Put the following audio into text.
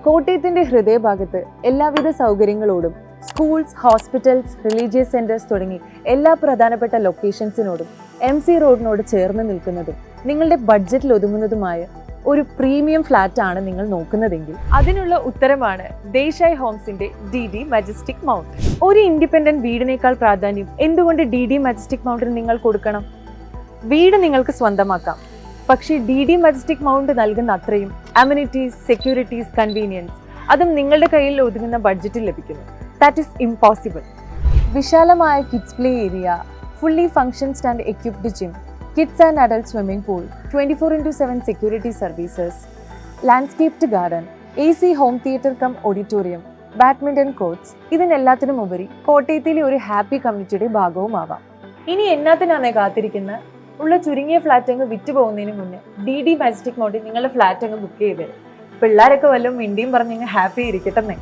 കോട്ടയത്തിന്റെ ഹൃദയഭാഗത്ത് എല്ലാവിധ സൗകര്യങ്ങളോടും schools, hospitals, religious centres തുടങ്ങി എല്ലാ പ്രധാനപ്പെട്ട ലൊക്കേഷൻസിനോടും MC റോഡിനോട് ചേർന്ന് നിൽക്കുന്നതും നിങ്ങളുടെ ബഡ്ജറ്റിൽ ഒതുങ്ങുന്നതുമായ ഒരു പ്രീമിയം ഫ്ലാറ്റ് ആണ് നിങ്ങൾ നോക്കുന്നതെങ്കിൽ അതിനുള്ള ഉത്തരമാണ് ദേശായ് ഹോംസിന്റെ DD മജസ്റ്റിക് മൗണ്ടൻ. ഒരു ഇൻഡിപെൻഡന്റ് വീടിനേക്കാൾ പ്രാധാന്യം എന്തുകൊണ്ട് DD മജസ്റ്റിക് മൗണ്ടൻ നിങ്ങൾ കൊടുക്കണം? വീട് നിങ്ങൾക്ക് സ്വന്തമാക്കാം, പക്ഷേ DD മജസ്റ്റിക് മൗണ്ട് നൽകുന്ന അത്രയും അമ്യൂണിറ്റീസ്, സെക്യൂരിറ്റീസ്, കൺവീനിയൻസ് അതും നിങ്ങളുടെ കയ്യിൽ ഒതുങ്ങുന്ന ബഡ്ജറ്റിൽ ലഭിക്കുന്നു. That is impossible. വിശാലമായ kids play area, fully functioned and equipped gym, kids and adult swimming pool, 24/7 security services, landscaped garden, AC home theatre cum auditorium, badminton courts, ഇതിനെല്ലാത്തിനും ഉപരി കോട്ടയത്തിലെ ഒരു ഹാപ്പി കമ്മ്യൂണിറ്റിയുടെ ഭാഗവുമാവാം. ഇനി എന്നാത്തിനാണ് കാത്തിരിക്കുന്ന? ഉള്ള ചുരുങ്ങിയ ഫ്ലാറ്റ് അങ്ങ് വിറ്റ് പോകുന്നതിന് മുന്നേ DD മജസ്റ്റിക് മൗണ്ടിൽ നിങ്ങളുടെ ഫ്ലാറ്റ് അങ്ങ് ബുക്ക് ചെയ്തത്. പിള്ളേരൊക്കെ വല്ലതും മിണ്ടിയും പറഞ്ഞങ്ങ് ഹാപ്പി ഇരിക്കട്ടെന്നേ.